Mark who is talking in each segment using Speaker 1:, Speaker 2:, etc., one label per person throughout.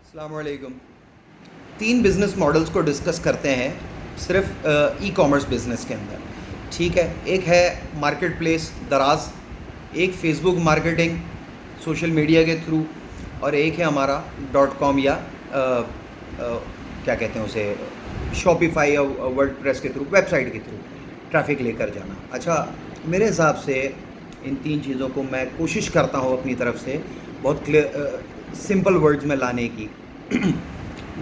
Speaker 1: अस्सलामुअलैकुम। 3 business models को discuss करते हैं सिर्फ ई कॉमर्स बिज़नेस के अंदर। ठीक है, एक है मार्केट प्लेस दराज, एक फेसबुक मार्केटिंग सोशल मीडिया के थ्रू, और एक है हमारा डॉट कॉम या क्या कहते हैं उसे, शॉपिफाई या वर्डप्रेस के थ्रू, वेबसाइट के थ्रू ट्रैफिक लेकर जाना। अच्छा, मेरे हिसाब से इन 3 चीज़ों को मैं कोशिश करता हूँ अपनी तरफ से बहुत क्लियर सिंपल वर्ड्स में लाने की।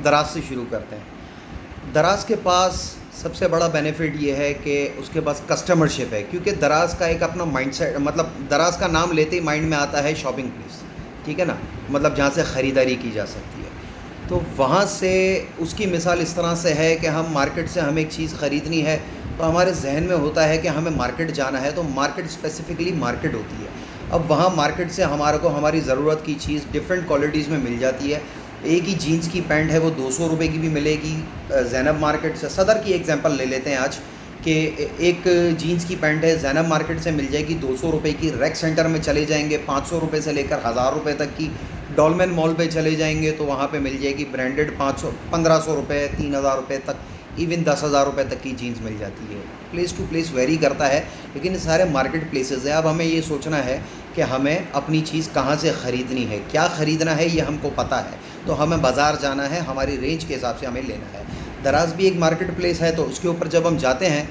Speaker 1: दराज से शुरू करते हैं। दराज के पास सबसे बड़ा बेनिफिट ये है कि उसके पास कस्टमरशिप है, क्योंकि दराज का एक अपना माइंडसेट, मतलब दराज का नाम लेते ही माइंड में आता है शॉपिंग प्लेस, ठीक है ना, मतलब जहाँ से ख़रीदारी की जा सकती है। तो वहाँ से उसकी मिसाल इस तरह से है कि हम मार्केट से हमें एक चीज़ ख़रीदनी है तो हमारे जहन में होता है कि हमें मार्केट जाना है, तो मार्केट स्पेसिफ़िकली मार्केट होती है। अब वहाँ मार्केट से हमारे को हमारी ज़रूरत की चीज़ डिफरेंट क्वालिटीज़ में मिल जाती है। एक ही जीन्स की पैंट है वो 200 रुपये की भी मिलेगी ज़ैनब मार्केट से। सदर की एग्जांपल ले लेते हैं आज कि एक जीन्स की पैंट है ज़ैनब मार्केट से मिल जाएगी 200 रुपये की। रैक सेंटर में चले जाएंगे 500 रुपये से लेकर 1000 रुपये तक की। डॉलमेन मॉल पे चले जाएंगे तो वहाँ पे मिल जाएगी ब्रांडेड 1500 रुपये, 3000 रुपये तक, इवन 10,000 रुपये तक की जीन्स मिल जाती है। प्लेस टू प्लेस वेरी करता है, लेकिन ये सारे मार्केट प्लेसेस हैं। अब हमें ये सोचना है कि हमें अपनी चीज़ कहाँ से ख़रीदनी है, क्या ख़रीदना है ये हमको पता है, तो हमें बाज़ार जाना है, हमारी रेंज के हिसाब से हमें लेना है। दराज भी एक मार्केट प्लेस है, तो उसके ऊपर जब हम जाते हैं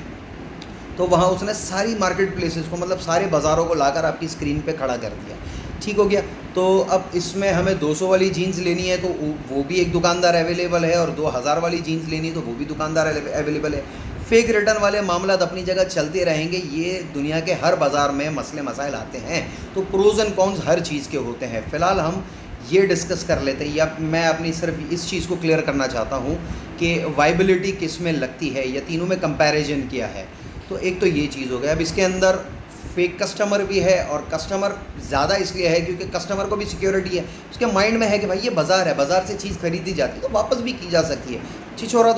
Speaker 1: तो वहाँ उसने सारी मार्केट प्लेसेस को, मतलब सारे बाज़ारों को लाकर आपकी स्क्रीन पे खड़ा कर दिया। ठीक हो गया। तो अब इसमें हमें 200 वाली जीन्स लेनी है तो वो भी एक दुकानदार अवेलेबल है, और 2000 वाली जीन्स लेनी है तो वो भी दुकानदार अवेलेबल है। फेक रिटर्न वाले मामला अपनी जगह चलते रहेंगे, ये दुनिया के हर बाज़ार में मसले मसाइल आते हैं। तो प्रोज़ एंड कॉन्स हर चीज़ के होते हैं। फ़िलहाल हम ये डिस्कस कर लेते हैं, या मैं अपनी सिर्फ इस चीज़ को क्लियर करना चाहता हूँ कि वाइबिलिटी किस में लगती है, या तीनों में कंपैरिजन किया है। तो एक तो ये चीज़ हो गया। अब इसके अंदर फेक कस्टमर भी है, और कस्टमर ज़्यादा इसलिए है क्योंकि कस्टमर को भी सिक्योरिटी है, उसके माइंड में है कि भाई ये बाज़ार है, बाज़ार से चीज़ खरीदी जाती है तो वापस भी की जा सकती है। छिछोरा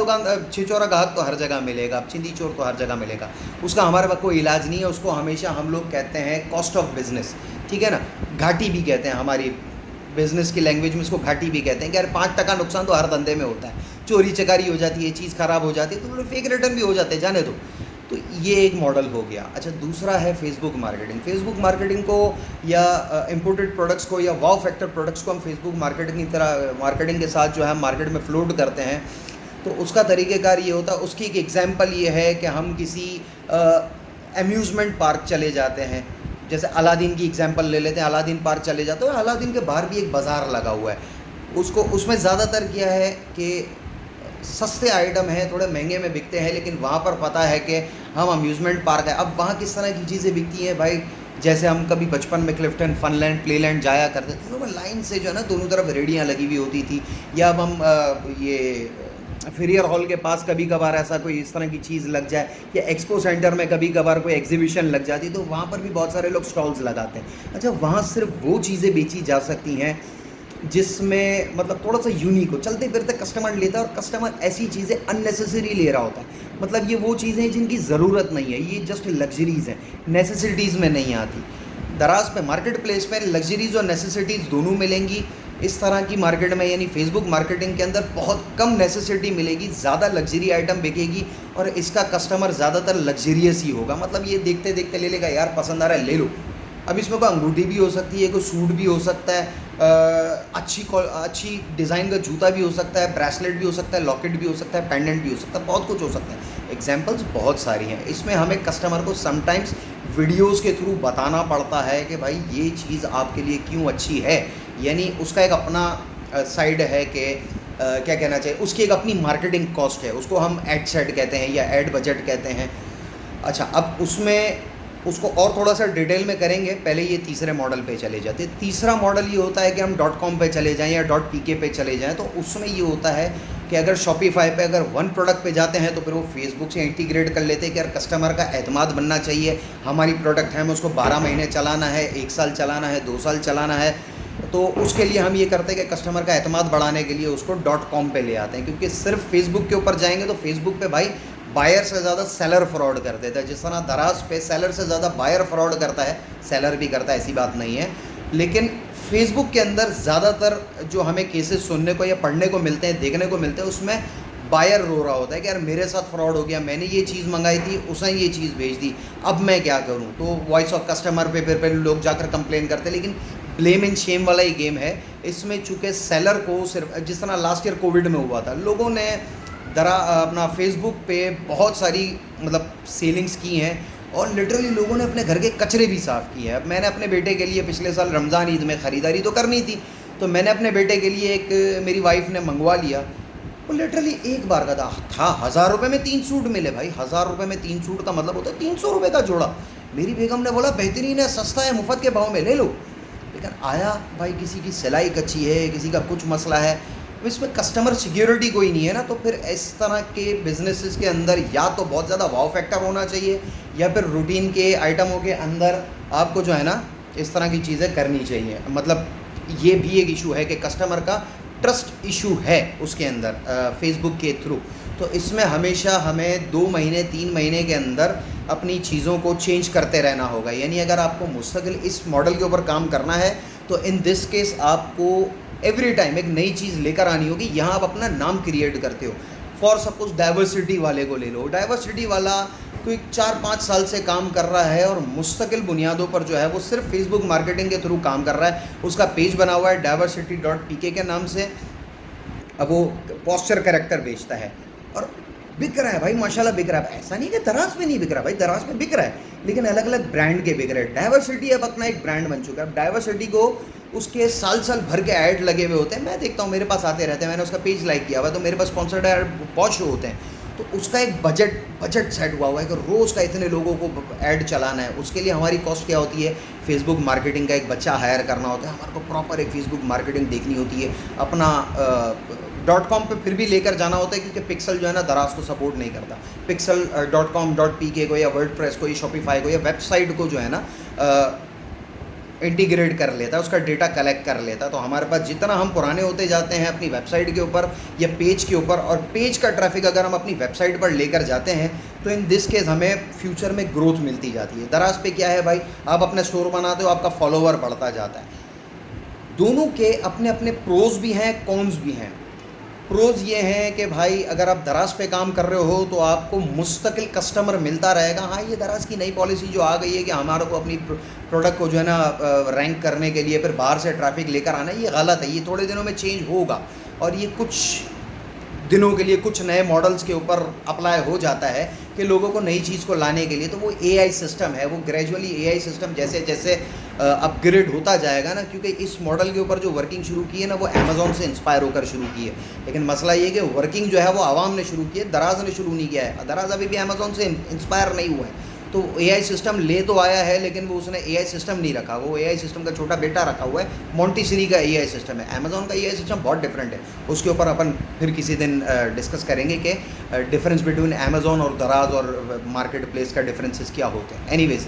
Speaker 1: ग्राहक तो हर जगह मिलेगा, चिंदी चोर तो हर जगह मिलेगा, उसका हमारे पास कोई इलाज नहीं है। उसको हमेशा हम लोग कहते हैं कॉस्ट ऑफ बिज़नेस, ठीक है ना, घाटी भी कहते हैं हमारी बिज़नेस की लैंग्वेज में, इसको घाटी भी कहते हैं कि यार 5% नुकसान तो हर धंधे में होता है। चोरी चकारी हो जाती है, चीज़ ख़राब हो जाती है, तो फेक रिटर्न भी हो जाते हैं, जाने दो। तो ये एक मॉडल हो गया। अच्छा, दूसरा है फेसबुक मार्केटिंग। फेसबुक मार्केटिंग को या इंपोर्टेड प्रोडक्ट्स को या वाव फैक्टर प्रोडक्ट्स को हम फेसबुक मार्केटिंग की तरह मार्केटिंग के साथ जो है मार्केट में फ्लोट करते हैं। तो उसका तरीक़ेकार ये होता है, उसकी एक एग्जांपल ये है कि हम किसी अम्यूज़मेंट पार्क चले जाते हैं, जैसे अलादीन की एग्जांपल ले लेते हैं। अलादीन पार्क चले जाते हैं, अलादीन के बाहर भी एक बाज़ार लगा हुआ है। उसमें ज़्यादातर क्या है कि सस्ते आइटम हैं, थोड़े महंगे में बिकते हैं, लेकिन वहाँ पर पता है कि हम अम्यूज़मेंट पार्क है। अब वहाँ किस तरह की चीज़ें बिकती हैं भाई, जैसे हम कभी बचपन में क्लिफ्टन, फनलैंड, प्लेलैंड जाया करते थे, तो वह लाइन से जो है ना दोनों तरफ रेडियाँ लगी हुई होती थी। या अब हम ये फेरियर हॉल के पास कभी कभार ऐसा कोई इस तरह की चीज़ लग जाए, या एक्सपो सेंटर में कभी कभार कोई एग्जीबिशन लग जाती, तो वहाँ पर भी बहुत सारे लोग स्टॉल्स लगाते हैं। अच्छा, वहाँ सिर्फ वो चीज़ें बेची जा सकती हैं जिसमें मतलब थोड़ा सा यूनिक हो, चलते फिरते कस्टमर लेता है, और कस्टमर ऐसी चीज़ें अननेसेसरी ले रहा होता है। मतलब ये वो चीज़ें जिनकी ज़रूरत नहीं है, ये जस्ट लग्जरीज़ हैं, नेसेसिटीज़ में नहीं आती। दराज पे मार्केट प्लेस में लग्जरीज़ और नेसेसिटीज़ दोनों मिलेंगी। इस तरह की मार्केट में यानी फेसबुक मार्केटिंग के अंदर बहुत कम नेसेसिटी मिलेगी, ज़्यादा लग्जरी आइटम बिकेगी, और इसका कस्टमर ज़्यादातर लग्जरियस ही होगा। मतलब ये देखते देखते ले लेगा, यार पसंद आ रहा है ले लो। अब इसमें कोई अंगूठी भी हो सकती है, कोई सूट भी हो सकता है, अच्छी डिज़ाइन का जूता भी हो सकता है, ब्रेसलेट भी हो सकता है, लॉकेट भी हो सकता है, पेंडेंट भी हो सकता है, बहुत कुछ हो सकता है। एग्जांपल्स बहुत सारी हैं। इसमें हमें कस्टमर को समटाइम्स वीडियोस के थ्रू बताना पड़ता है कि भाई ये चीज़ आपके लिए क्यों अच्छी है, यानी उसका एक अपना साइड है कि क्या कहना चाहिए, उसकी एक अपनी मार्केटिंग कॉस्ट है, उसको हम एड सेट कहते हैं या एड बजट कहते हैं। अच्छा, अब उसको और थोड़ा सा डिटेल में करेंगे, पहले ये तीसरे मॉडल पे चले जाते हैं। तीसरा मॉडल ये होता है कि हम .com पे चले जाएं या .pk पे चले जाएं। तो उसमें ये होता है कि अगर शॉपिफाई पे अगर वन प्रोडक्ट पे जाते हैं तो फिर वो फेसबुक से इंटीग्रेट कर लेते हैं कि यार कस्टमर का एतमाद बनना चाहिए, हमारी प्रोडक्ट है, हमें उसको 12 महीने चलाना है, 1 साल चलाना है, 2 साल चलाना है। तो उसके लिए हम ये करते हैं कि कस्टमर का एतमाद बढ़ाने के लिए उसको .com पे ले आते हैं, क्योंकि सिर्फ फेसबुक के ऊपर जाएंगे तो फेसबुक पे भाई बायर से ज़्यादा सेलर फ्रॉड कर देता है। जिस तरह दराज पे सेलर से ज़्यादा बायर फ्रॉड करता है, सेलर भी करता है, ऐसी बात नहीं है, लेकिन फेसबुक के अंदर ज़्यादातर जो हमें केसेस सुनने को या पढ़ने को मिलते हैं, देखने को मिलते हैं, उसमें बायर रो रहा होता है कि यार मेरे साथ फ्रॉड हो गया, मैंने ये चीज़ मंगाई थी, उसने ये चीज़ भेज दी, अब मैं क्या करूं। तो वॉइस ऑफ कस्टमर पे फिर लोग जाकर कंप्लेन करते हैं, लेकिन ब्लेम एंड शेम वाला ही गेम है इसमें। चूँकि सेलर को सिर्फ, जिस तरह लास्ट ईयर कोविड में हुआ था, लोगों ने अपना फेसबुक पे बहुत सारी मतलब सेलिंग्स की हैं और लिटरली लोगों ने अपने घर के कचरे भी साफ़ किए हैं। अब मैंने अपने बेटे के लिए पिछले साल रमज़ान ईद में ख़रीदारी तो करनी थी, तो मैंने अपने बेटे के लिए एक, मेरी वाइफ ने मंगवा लिया, वो लिटरली एक बार का था 1000 रुपये में 3 सूट मिले भाई। 1000 रुपये में 3 सूट का मतलब होता है 300 रुपये का जोड़ा। मेरी बेगम ने बोला बेहतरीन है, सस्ता है, मुफ्त के भाव में ले लो। लेकिन आया भाई, किसी की सिलाई कच्ची है, किसी का कुछ मसला है, इसमें कस्टमर सिक्योरिटी कोई नहीं है ना। तो फिर इस तरह के बिजनेसेस के अंदर या तो बहुत ज़्यादा वाव फैक्टर होना चाहिए, या फिर रूटीन के आइटमों के अंदर आपको जो है ना इस तरह की चीज़ें करनी चाहिए। मतलब ये भी एक इशू है कि कस्टमर का ट्रस्ट इशू है उसके अंदर फेसबुक के थ्रू। तो इसमें हमेशा हमें 2 महीने 3 महीने के अंदर अपनी चीज़ों को चेंज करते रहना होगा। यानी अगर आपको मुस्तकिल इस मॉडल के ऊपर काम करना है तो इन दिस केस आपको एवरी टाइम एक नई चीज़ लेकर आनी होगी। यहाँ आप अपना नाम क्रिएट करते हो। फॉर सपोज डाइवर्सिटी वाले को ले लो। डाइवर्सिटी वाला कोई 4-5 साल से काम कर रहा है और मुस्तकिल बुनियादों पर जो है वो सिर्फ फेसबुक मार्केटिंग के थ्रू काम कर रहा है। उसका पेज बना हुआ है diversity.pk के नाम से। अब वो पोस्चर कैरेक्टर बेचता है और बिक रहा है भाई, माशाल्लाह बिक रहा है। ऐसा नहीं कि दराज में नहीं बिक रहा भाई, दराज में बिक रहा है, लेकिन अलग अलग ब्रांड के बिक रहे हैं। डाइवर्सिटी अब अपना एक ब्रांड बन चुका है। अब डाइवर्सिटी को उसके साल भर के ऐड लगे हुए होते हैं, मैं देखता हूँ, मेरे पास आते रहते हैं। मैंने उसका पेज लाइक किया हुआ तो मेरे पास स्पॉन्सर्ड ऐड बहुत शो होते हैं। तो उसका एक बजट सेट हुआ है कि रोज़ का इतने लोगों को ऐड चलाना है। उसके लिए हमारी कॉस्ट क्या होती है, फेसबुक मार्केटिंग का एक बच्चा हायर करना होता है, हमारे को प्रॉपर एक फेसबुक मार्केटिंग देखनी होती है। अपना .com पे फिर भी लेकर जाना होता है क्योंकि पिक्सल जो है ना दराज को सपोर्ट नहीं करता। पिक्सल .com .pk को या वर्डप्रेस को या शॉपिफाई को या वेबसाइट को जो है ना इंटीग्रेट कर लेता है, उसका डेटा कलेक्ट कर लेता है। तो हमारे पास जितना हम पुराने होते जाते हैं अपनी वेबसाइट के ऊपर या पेज के ऊपर, और पेज का ट्रैफिक अगर हम अपनी वेबसाइट पर लेकर जाते हैं तो इन दिस केस हमें फ्यूचर में ग्रोथ मिलती जाती है। दराज पे क्या है भाई, आप अपना स्टोर बनाते हो, आपका फॉलोवर बढ़ता जाता है। दोनों के अपने अपने प्रोज भी हैं, कॉन्स भी हैं। प्रोज ये हैं कि भाई अगर आप दराज पे काम कर रहे हो तो आपको मुस्तकिल कस्टमर मिलता रहेगा। हाँ, ये दराज की नई पॉलिसी जो आ गई है कि हमारे को अपनी प्रोडक्ट को जो है ना रैंक करने के लिए फिर बाहर से ट्रैफिक लेकर आना, ये गलत है। ये थोड़े दिनों में चेंज होगा और ये कुछ दिनों के लिए कुछ नए मॉडल्स के ऊपर अप्लाई हो जाता है कि लोगों को नई चीज़ को लाने के लिए। तो वो AI सिस्टम है, वो ग्रेजुअली AI सिस्टम जैसे जैसे अपग्रेड होता जाएगा ना, क्योंकि इस मॉडल के ऊपर जो वर्किंग शुरू की है ना वो अमेज़ॉन से इंस्पायर होकर शुरू की है। लेकिन मसला ये कि वर्किंग जो है वो आवाम ने शुरू की है, दराज ने शुरू नहीं किया है। दराज अभी भी अमेज़ॉन से इंस्पायर नहीं हुआ है। तो AI सिस्टम ले तो आया है लेकिन वो उसने AI सिस्टम नहीं रखा, वो AI सिस्टम का छोटा बेटा रखा हुआ है। मोंटेसरी का AI सिस्टम है। अमेज़ॉन का AI सिस्टम बहुत डिफरेंट है, उसके ऊपर अपन फिर किसी दिन डिस्कस करेंगे कि डिफरेंस बिटवीन अमेज़ॉन और दराज और मार्केट प्लेस का डिफरेंसेस क्या होते हैं। एनीवेज,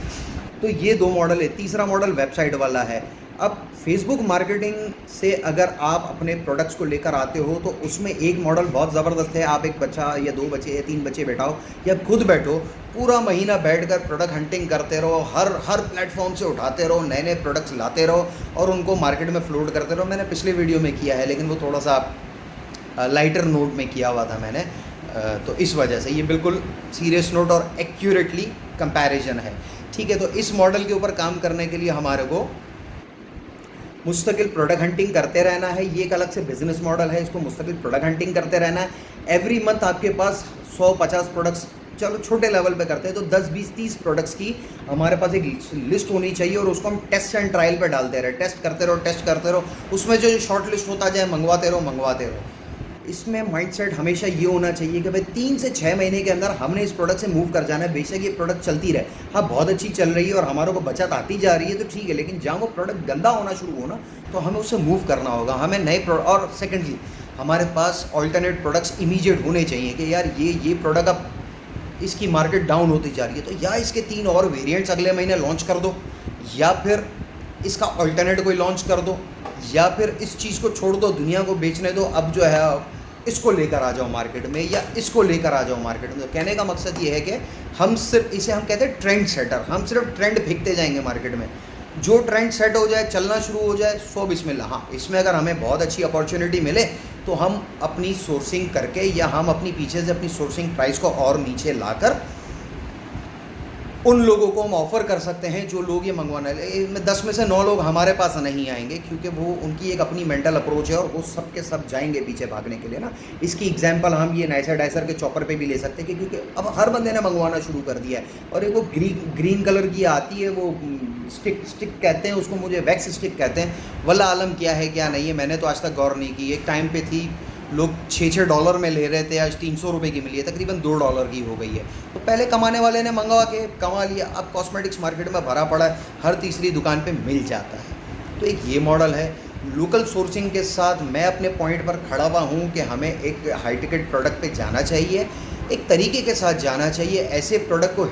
Speaker 1: तो ये 2 मॉडल है। तीसरा मॉडल वेबसाइट वाला है। अब फेसबुक मार्केटिंग से अगर आप अपने प्रोडक्ट्स को लेकर आते हो तो उसमें एक मॉडल बहुत ज़बरदस्त है। आप एक बच्चा या 2 बच्चे या 3 बच्चे बैठाओ या खुद बैठो, पूरा महीना बैठकर प्रोडक्ट हंटिंग करते रहो, हर प्लेटफॉर्म से उठाते रहो, नए नए प्रोडक्ट्स लाते रहो और उनको मार्केट में फ्लोट करते रहो। मैंने पिछले वीडियो में किया है लेकिन वो थोड़ा सा लाइटर नोट में किया हुआ था मैंने, तो इस वजह से ये बिल्कुल सीरियस नोट और एक्यूरेटली कंपैरिजन है। ठीक है, तो इस मॉडल के ऊपर काम करने के लिए हमारे को मुस्तकिल प्रोडक्ट हंटिंग करते रहना है। ये एक अलग से बिजनेस मॉडल है, इसको मुस्तकिल प्रोडक्ट हंटिंग करते रहना है। एवरी मंथ आपके पास 100-50 प्रोडक्ट्स, चलो छोटे लेवल पे करते हैं तो 10-20-30 प्रोडक्ट्स की हमारे पास एक लिस्ट होनी चाहिए और उसको हम टेस्ट एंड ट्रायल पे डालते रहे, टेस्ट करते रहो। उसमें जो शॉर्ट लिस्ट होता जाए मंगवाते रहो। इसमें माइंडसेट हमेशा ये होना चाहिए कि भाई 3 से 6 महीने के अंदर हमने इस प्रोडक्ट से मूव कर जाना है। बेशक ये प्रोडक्ट चलती रहे, हाँ बहुत अच्छी चल रही है और हमारे को बचत आती जा रही है तो ठीक है, लेकिन जहाँ वो प्रोडक्ट गंदा होना शुरू हो ना तो हमें उससे मूव करना होगा। हमें नए और सेकेंडली हमारे पास ऑल्टरनेट प्रोडक्ट्स इमीडिएट होने चाहिए कि यार ये प्रोडक्ट अब इसकी मार्केट डाउन होती जा रही है तो या इसके 3 और वेरिएंट्स अगले महीने लॉन्च कर दो, या फिर इसका ऑल्टरनेट कोई लॉन्च कर दो, या फिर इस चीज़ को छोड़ दो, दुनिया को बेचने दो, अब जो है इसको लेकर आ जाओ मार्केट में या इसको लेकर आ जाओ मार्केट में। तो कहने का मकसद ये है कि हम सिर्फ इसे हम कहते हैं ट्रेंड सेटर, हम सिर्फ ट्रेंड फेंकते जाएंगे मार्केट में। जो ट्रेंड सेट हो जाए, चलना शुरू हो जाए, सो बिस्मिल्लाह। हाँ, इसमें अगर हमें बहुत अच्छी अपॉर्चुनिटी मिले तो हम अपनी सोर्सिंग करके या हम अपनी पीछे से अपनी सोर्सिंग प्राइस को और नीचे लाकर उन लोगों को हम ऑफ़र कर सकते हैं जो लोग ये मंगवाना है। 10 में से 9 लोग हमारे पास नहीं आएंगे, क्योंकि वो उनकी एक अपनी मेंटल अप्रोच है और वो सब के सब जाएंगे पीछे भागने के लिए ना। इसकी एग्जांपल हम ये नाइसर डाइसर के चॉपर पे भी ले सकते हैं, क्योंकि अब हर बंदे ने मंगवाना शुरू कर दिया है। और एक वो ग्रीन कलर की आती है, वो स्टिक कहते हैं उसको, मुझे वैक्स स्टिक कहते हैं, वल्ला आलम क्या है क्या नहीं है, मैंने तो आज तक गौर नहीं की। एक टाइम पे थी, लोग $6 में ले रहे थे, आज $300 की मिली है, तकरीबन $2 की हो गई है। तो पहले कमाने वाले ने मंगवा के कमा लिया, अब कॉस्मेटिक्स मार्केट में भरा पड़ा है, हर तीसरी दुकान पे मिल जाता है। तो एक ये मॉडल है। लोकल सोर्सिंग के साथ मैं अपने पॉइंट पर खड़ा हुआ हूँ कि हमें एक हाई टिकट प्रोडक्ट पे जाना चाहिए, एक तरीके के साथ जाना चाहिए, ऐसे प्रोडक्ट को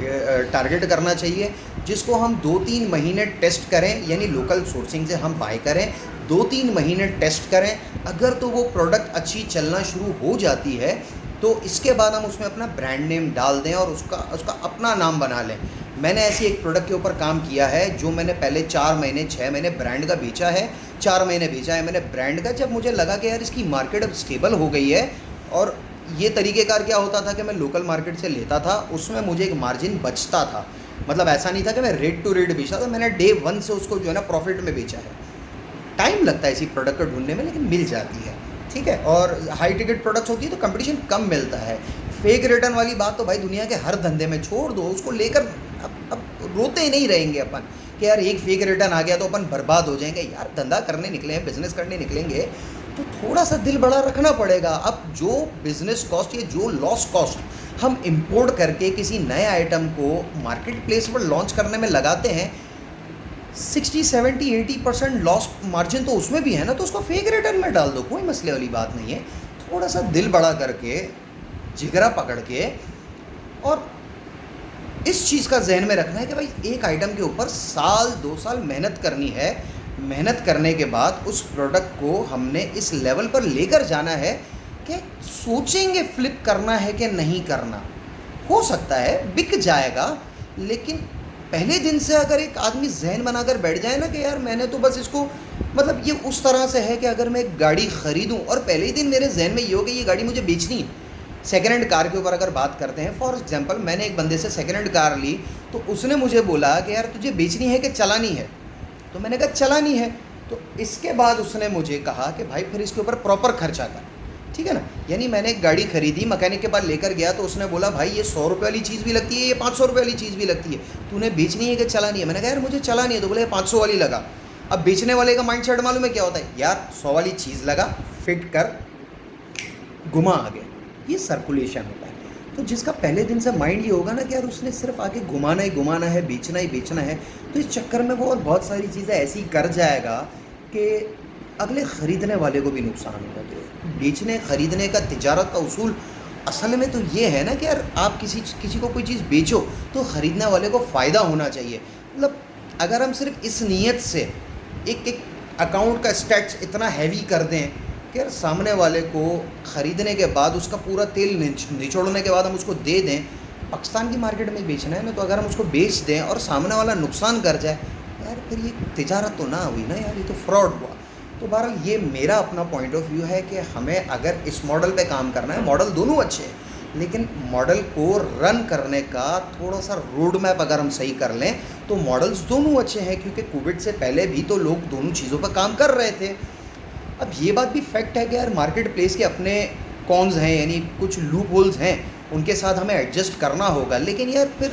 Speaker 1: टारगेट करना चाहिए जिसको हम 2-3 महीने टेस्ट करें, यानी लोकल सोर्सिंग से हम बाय करें, 2-3 महीने टेस्ट करें। अगर तो वो प्रोडक्ट अच्छी चलना शुरू हो जाती है तो इसके बाद हम उसमें अपना ब्रांड नेम डाल दें और उसका अपना नाम बना लें। मैंने ऐसी एक प्रोडक्ट के ऊपर काम किया है जो मैंने पहले 4 महीने 6 महीने ब्रांड का बेचा है, 4 महीने बेचा है मैंने ब्रांड का। जब मुझे लगा कि यार इसकी मार्केट अब स्टेबल हो गई है, और ये तरीक़ेकार क्या होता था कि मैं लोकल मार्केट से लेता था, उसमें मुझे एक मार्जिन बचता था। मतलब ऐसा नहीं था कि मैं रेट टू रेट बेचा था, मैंने डे 1 से उसको जो है ना प्रॉफिट में बेचा है। टाइम लगता है इसी प्रोडक्ट को ढूंढने में, लेकिन मिल जाती है, ठीक है। और हाई टिकट प्रोडक्ट्स होती है तो कंपटीशन कम मिलता है। फेक रिटर्न वाली बात तो भाई दुनिया के हर धंधे में, छोड़ दो उसको लेकर। अब रोते ही नहीं रहेंगे अपन कि यार एक फेक रिटर्न आ गया तो अपन बर्बाद हो जाएंगे। यार धंधा करने निकले हैं, बिजनेस करने निकलेंगे तो थोड़ा सा दिल बड़ा रखना पड़ेगा। अब जो बिज़नेस कॉस्ट या जो लॉस कॉस्ट हम इंपोर्ट करके किसी नए आइटम को मार्केट प्लेस पर लॉन्च करने में लगाते हैं, 60, 70, 80% लॉस मार्जिन तो उसमें भी है ना, तो उसको फेक रिटर्न में डाल दो, कोई मसले वाली बात नहीं है। थोड़ा सा दिल बड़ा करके, जिगरा पकड़ के, और इस चीज़ का जहन में रखना है कि भाई एक आइटम के ऊपर साल 2 साल मेहनत करनी है। मेहनत करने के बाद उस प्रोडक्ट को हमने इस लेवल पर लेकर जाना है कि सोचेंगे फ्लिप करना है कि नहीं करना। हो सकता है बिक जाएगा, लेकिन पहले दिन से अगर एक आदमी जहन बनाकर बैठ जाए ना कि यार मैंने तो बस इसको, मतलब ये उस तरह से है कि अगर मैं एक गाड़ी ख़रीदूं और पहले ही दिन मेरे जहन में ये हो कि ये गाड़ी मुझे बेचनी है। सेकेंड हैंड कार के ऊपर अगर बात करते हैं, फॉर एग्जांपल मैंने एक बंदे से सेकेंड हैंड कार ली, तो उसने मुझे बोला कि यार तुझे बेचनी है कि चलानी है, तो मैंने कहा चलानी है। तो इसके बाद उसने मुझे कहा कि भाई फिर इसके ऊपर प्रॉपर खर्चा कर, ठीक है ना। यानी मैंने एक गाड़ी खरीदी, मैकेनिक के पास लेकर गया तो उसने बोला भाई ये 100 रुपये वाली चीज़ भी लगती है, ये 500 रुपये वाली चीज़ भी लगती है, तूने बेचनी है कि चलानी है। मैंने कहा यार मुझे चलानी है, तो बोले 500 वाली लगा। अब बेचने वाले का माइंड सेट मालूम है क्या होता है, यार 100 वाली चीज़ लगा, फिट कर, घुमा आगे, ये सर्कुलेशन होता है। तो जिसका पहले दिन से माइंड ये होगा ना कि यार उसने सिर्फ आगे घुमाना ही घुमाना है, बेचना ही बेचना है, तो इस चक्कर में वो और बहुत सारी चीज़ें ऐसी कर जाएगा कि अगले ख़रीदने वाले को भी नुकसान होगा। तो बेचने ख़रीदने का, तिजारत का उसूल असल में तो ये है ना कि यार आप किसी को कोई चीज़ बेचो तो ख़रीदने वाले को फ़ायदा होना चाहिए। मतलब अगर हम सिर्फ इस नीयत से एक अकाउंट का स्टैट्स इतना हैवी कर दें कि यार सामने वाले को ख़रीदने के बाद उसका पूरा तेल निचोड़ने के बाद हम उसको दे दें, पाकिस्तान की मार्केट में बेचना है ना, तो अगर हम उसको बेच दें और सामने वाला नुकसान कर जाए, यार फिर ये तिजारत तो ना हुई ना यार, ये तो फ्रॉड हुआ। तो बहरहाल ये मेरा अपना पॉइंट ऑफ व्यू है कि हमें अगर इस मॉडल पे काम करना है, मॉडल दोनों अच्छे हैं, लेकिन मॉडल को रन करने का थोड़ा सा रोड मैप अगर हम सही कर लें तो मॉडल्स दोनों अच्छे हैं, क्योंकि कोविड से पहले भी तो लोग दोनों चीज़ों पर काम कर रहे थे। अब ये बात भी फैक्ट है कि यार मार्केट प्लेस के अपने कॉन्स हैं, यानी कुछ लूप होल्स हैं, उनके साथ हमें एडजस्ट करना होगा। लेकिन यार फिर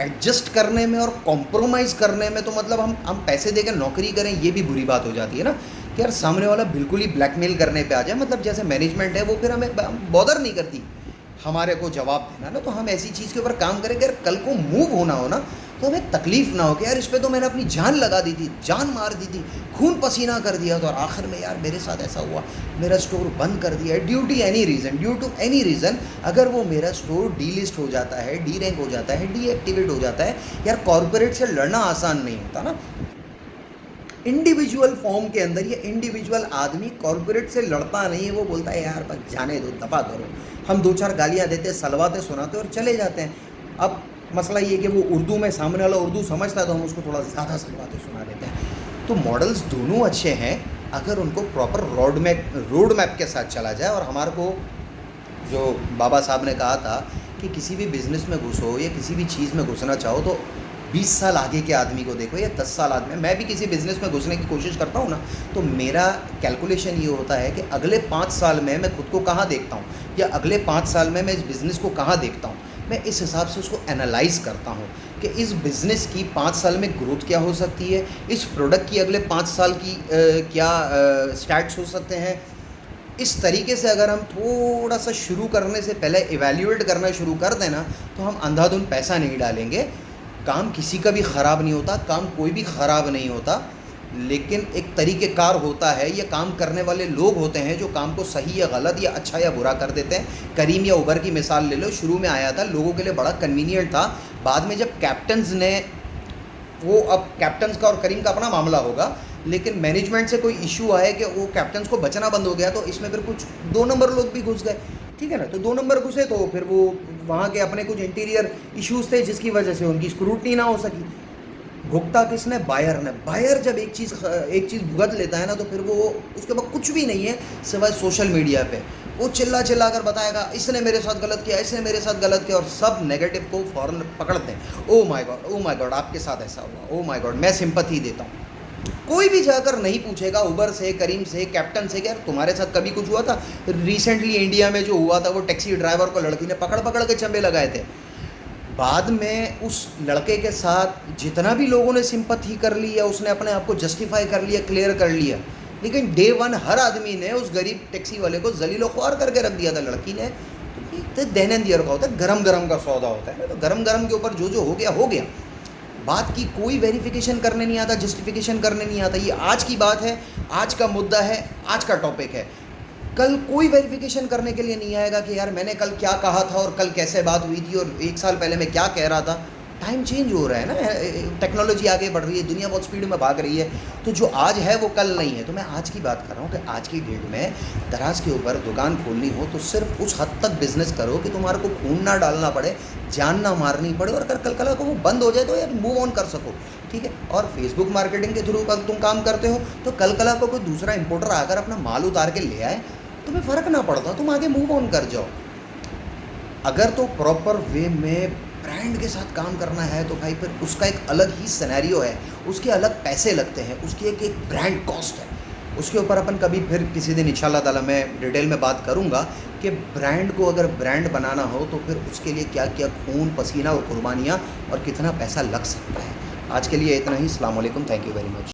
Speaker 1: एडजस्ट करने में और कॉम्प्रोमाइज़ करने में तो मतलब हम पैसे देकर नौकरी करें, ये भी बुरी बात हो जाती है ना कि यार सामने वाला बिल्कुल ही ब्लैकमेल करने पे आ जाए। मतलब जैसे मैनेजमेंट है वो फिर हमें बॉदर नहीं करती हमारे को जवाब देना ना, तो हम ऐसी चीज़ के ऊपर काम करें कि यार कल को मूव होना हो ना तो हमें तकलीफ़ ना हो कि यार इस पर तो मैंने अपनी जान लगा दी थी, जान मार दी थी, खून पसीना कर दिया था, और आखिर में यार मेरे साथ ऐसा हुआ, मेरा स्टोर बंद कर दिया है ड्यू टू एनी रीज़न। अगर वो मेरा स्टोर डी लिस्ट हो जाता है, डी रैंक हो जाता है, डीएक्टिवेट हो जाता है, यार कॉरपोरेट से लड़ना आसान नहीं होता ना। इंडिविजुअल फॉर्म के अंदर ये इंडिविजुअल आदमी कॉरपोरेट से लड़ता नहीं है, वो बोलता है यार बस जाने दो, दफा करो, हम 2-4 गालियाँ देते, सलवाते, सुनाते और चले जाते हैं। अब मसला ये कि वो उर्दू में सामने वाला उर्दू समझता है तो हम उसको थोड़ा ज़्यादा सलवाते सुना देते हैं। तो मॉडल्स दोनों अच्छे हैं अगर उनको प्रॉपर रोड मैप के साथ चला जाए। और हमारे को जो बाबा साहब ने कहा था कि किसी भी बिज़नेस में घुसो या किसी भी चीज़ में घुसना चाहो तो 20 साल आगे के आदमी को देखो या 10 साल आदमी। मैं भी किसी बिज़नेस में घुसने की कोशिश करता हूँ ना, तो मेरा कैलकुलेशन ये होता है कि अगले 5 साल में मैं खुद को कहाँ देखता हूँ या अगले 5 साल में मैं इस बिज़नेस को कहाँ देखता हूँ। मैं इस हिसाब से उसको एनालाइज़ करता हूँ कि इस बिज़नेस की 5 साल में ग्रोथ क्या हो सकती है, इस प्रोडक्ट की अगले 5 साल की क्या स्टैट्स हो सकते हैं। इस तरीके से अगर हम थोड़ा सा शुरू करने से पहले इवैल्यूएट करना शुरू कर देना तो हम अंधाधुंध पैसा नहीं डालेंगे। काम किसी का भी ख़राब नहीं होता, काम कोई भी ख़राब नहीं होता, लेकिन एक तरीक़ेकार होता है। ये काम करने वाले लोग होते हैं जो काम को सही या गलत या अच्छा या बुरा कर देते हैं। करीम या उबर की मिसाल ले लो, शुरू में आया था, लोगों के लिए बड़ा कन्वीनियंट था। बाद में जब कैप्टन्स ने वो, अब कैप्टन्स का और करीम का अपना मामला होगा, लेकिन मैनेजमेंट से कोई इशू आया कि वो कैप्टन्स को बचना बंद हो गया, तो इसमें फिर कुछ 2 नंबर लोग भी घुस गए, ठीक है ना। तो 2 नंबर घुसे तो फिर वो वहाँ के अपने कुछ इंटीरियर इश्यूज़ थे जिसकी वजह से उनकी स्क्रूटनी ना हो सकी। भुगता किसने? बायर ने। बायर जब एक चीज़ भुगत लेता है ना तो फिर वो उसके बाद कुछ भी नहीं है सिवाय सोशल मीडिया पे वो चिल्ला कर बताएगा इसने मेरे साथ गलत किया, इसने मेरे साथ गलत किया, और सब नेगेटिव को फ़ौरन पकड़ते हैं। ओ माय गॉड आपके साथ ऐसा हुआ, ओ माय गॉड मैं सिंपैथी देता हूँ। कोई भी जाकर नहीं पूछेगा उबर से, करीम से, कैप्टन से कि यार तुम्हारे साथ कभी कुछ हुआ था। रिसेंटली इंडिया में जो हुआ था वो टैक्सी ड्राइवर को लड़की ने पकड़ के चंबे लगाए थे। बाद में उस लड़के के साथ जितना भी लोगों ने सिंपैथी कर ली या उसने अपने आप को जस्टिफाई कर लिया, क्लियर कर लिया, लेकिन डे 1 हर आदमी ने उस गरीब टैक्सी वाले को जलीलो ख्वार करके रख दिया था। लड़की ने तो देन दियर का होता है, गरम का सौदा होता है, तो गरम के ऊपर जो हो गया। बात की कोई वेरिफिकेशन करने नहीं आता, जस्टिफिकेशन करने नहीं आता। ये आज की बात है, आज का मुद्दा है, आज का टॉपिक है। कल कोई वेरिफिकेशन करने के लिए नहीं आएगा कि यार मैंने कल क्या कहा था और कल कैसे बात हुई थी और 1 साल पहले मैं क्या कह रहा था। टाइम चेंज हो रहा है ना, टेक्नोलॉजी आगे बढ़ रही है, दुनिया बहुत स्पीड में भाग रही है, तो जो आज है वो कल नहीं है। तो मैं आज की बात कर रहा हूँ कि आज की डेट में दराज के ऊपर दुकान खोलनी हो तो सिर्फ उस हद तक बिज़नेस करो कि तुम्हारे को खून ना डालना पड़े, जान ना मारनी पड़े, और अगर कल को वो बंद हो जाए तो यार मूव ऑन कर सको, ठीक है। और फेसबुक मार्केटिंग के थ्रू तुम काम करते हो तो कल को कोई दूसरा इंपोर्टर आकर अपना माल उतार के ले आए, तुम्हें फ़र्क ना पड़ता, तुम आगे मूव ऑन कर जाओ। अगर तो प्रॉपर वे में ब्रांड के साथ काम करना है तो भाई फिर उसका एक अलग ही सिनेरियो है, उसके अलग पैसे लगते हैं, उसकी एक ब्रांड कॉस्ट है। उसके ऊपर अपन कभी फिर किसी दिन इंशाल्लाह ताला मैं डिटेल में बात करूंगा कि ब्रांड को अगर ब्रांड बनाना हो तो फिर उसके लिए क्या क्या खून पसीना और कुर्बानियाँ और कितना पैसा लग सकता है। आज के लिए इतना ही। अस्सलाम वालेकुम, थैंक यू वेरी मच।